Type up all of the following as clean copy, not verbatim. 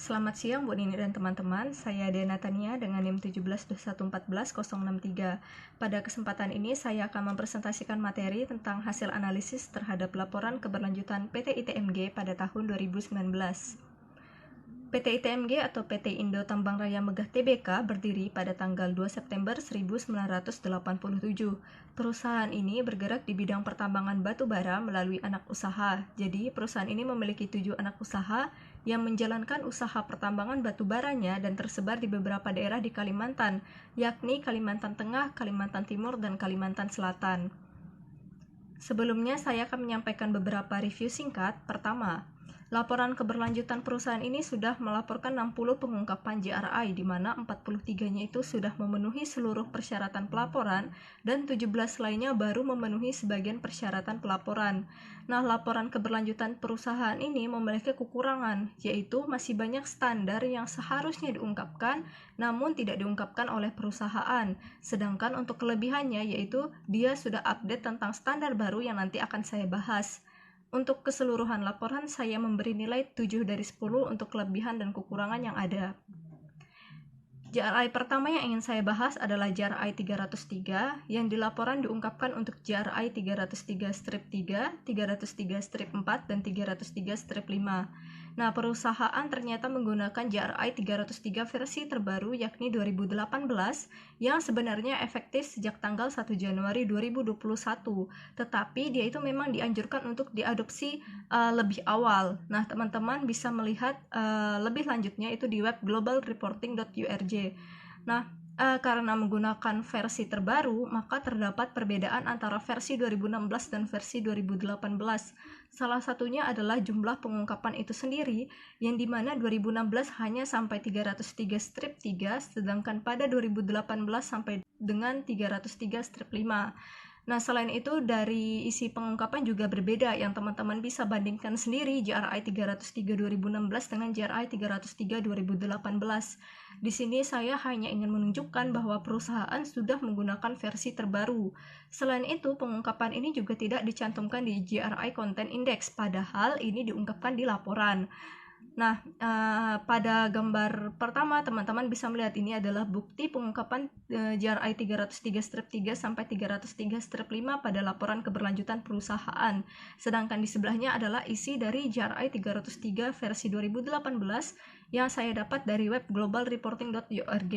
Selamat siang Bu Nini dan teman-teman, saya Dena Tania dengan NIM 1721141063. Pada kesempatan ini saya akan mempresentasikan materi tentang hasil analisis terhadap laporan keberlanjutan PT ITMG pada tahun 2019. PT ITMG atau PT Indo Tambang Raya Megah Tbk berdiri pada tanggal 2 September 1987. Perusahaan ini bergerak di bidang pertambangan batu bara melalui anak usaha. Jadi, perusahaan ini memiliki 7 anak usaha yang menjalankan usaha pertambangan batu baranya dan tersebar di beberapa daerah di Kalimantan, yakni Kalimantan Tengah, Kalimantan Timur, dan Kalimantan Selatan. Sebelumnya, saya akan menyampaikan beberapa review singkat. Pertama, laporan keberlanjutan perusahaan ini sudah melaporkan 60 pengungkapan JRI, di mana 43-nya itu sudah memenuhi seluruh persyaratan pelaporan dan 17 lainnya baru memenuhi sebagian persyaratan pelaporan. Nah, laporan keberlanjutan perusahaan ini memiliki kekurangan, yaitu masih banyak standar yang seharusnya diungkapkan namun tidak diungkapkan oleh perusahaan. Sedangkan untuk kelebihannya yaitu dia sudah update tentang standar baru yang nanti akan saya bahas. Untuk keseluruhan laporan, saya memberi nilai 7 dari 10 untuk kelebihan dan kekurangan yang ada. JRI pertama yang ingin saya bahas adalah JRI 303, yang di laporan diungkapkan untuk JRI 303-3, 303-4, dan 303-5. Nah, perusahaan ternyata menggunakan JRI 303 versi terbaru yakni 2018 yang sebenarnya efektif sejak tanggal 1 Januari 2021, tetapi dia itu memang dianjurkan untuk diadopsi lebih awal. Nah, teman-teman bisa melihat lebih lanjutnya itu di web globalreporting.org. Nah, karena menggunakan versi terbaru, maka terdapat perbedaan antara versi 2016 dan versi 2018. Salah satunya adalah jumlah pengungkapan itu sendiri, yang dimana 2016 hanya sampai 303-3, sedangkan pada 2018 sampai dengan 303-5. Nah, selain itu dari isi pengungkapan juga berbeda yang teman-teman bisa bandingkan sendiri JRI 303 2016 dengan JRI 303 2018. Di sini saya hanya ingin menunjukkan bahwa perusahaan sudah menggunakan versi terbaru. Selain itu, pengungkapan ini juga tidak dicantumkan di JRI Content Index, padahal ini diungkapkan di laporan. Nah, pada gambar pertama teman-teman bisa melihat ini adalah bukti pengungkapan JRI 303-3 sampai 303-5 pada laporan keberlanjutan perusahaan. Sedangkan di sebelahnya adalah isi dari JRI 303 versi 2018 yang saya dapat dari web globalreporting.org.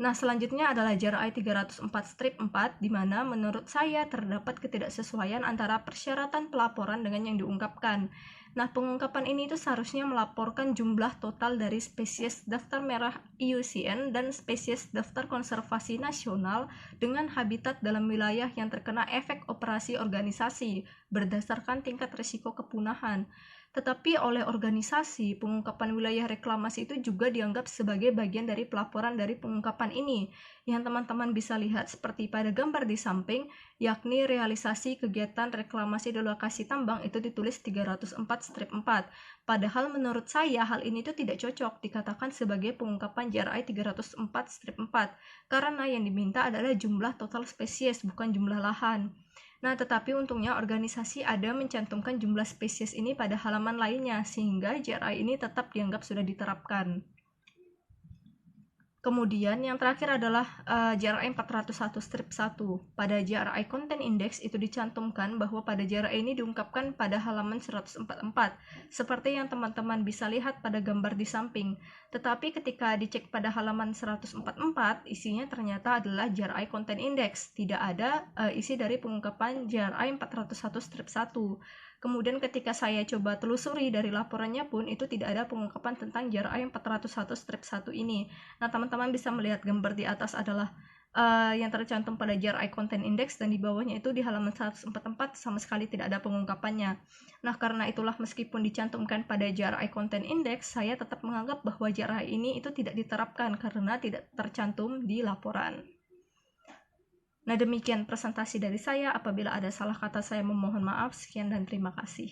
Nah, selanjutnya adalah JRI 304-4, di mana menurut saya terdapat ketidaksesuaian antara persyaratan pelaporan dengan yang diungkapkan. Nah, pengungkapan ini itu seharusnya melaporkan jumlah total dari spesies daftar merah IUCN dan spesies daftar konservasi nasional dengan habitat dalam wilayah yang terkena efek operasi organisasi berdasarkan tingkat risiko kepunahan. Tetapi oleh organisasi, pengungkapan wilayah reklamasi itu juga dianggap sebagai bagian dari pelaporan dari pengungkapan ini, yang teman-teman bisa lihat seperti pada gambar di samping, yakni realisasi kegiatan reklamasi di lokasi tambang itu ditulis 304-4. Padahal menurut saya hal ini itu tidak cocok dikatakan sebagai pengungkapan JRI 304-4, karena yang diminta adalah jumlah total spesies, bukan jumlah lahan. Nah, tetapi untungnya organisasi ada mencantumkan jumlah spesies ini pada halaman lainnya, sehingga JRI ini tetap dianggap sudah diterapkan. Kemudian yang terakhir adalah JRI 401-1. Pada JRI Content Index itu dicantumkan bahwa pada JRI ini diungkapkan pada halaman 144, seperti yang teman-teman bisa lihat pada gambar di samping. Tetapi ketika dicek pada halaman 144, isinya ternyata adalah JRI Content Index, tidak ada isi dari pengungkapan JRI 401-1. Kemudian ketika saya coba telusuri dari laporannya pun itu tidak ada pengungkapan tentang JRI 401-1 ini. Nah, teman-teman bisa melihat gambar di atas adalah yang tercantum pada JRI Content Index, dan di bawahnya itu di halaman 144 sama sekali tidak ada pengungkapannya. Nah, karena itulah meskipun dicantumkan pada JRI Content Index, saya tetap menganggap bahwa JRI ini itu tidak diterapkan karena tidak tercantum di laporan. Nah, demikian presentasi dari saya. Apabila ada salah kata, saya memohon maaf. Sekian dan terima kasih.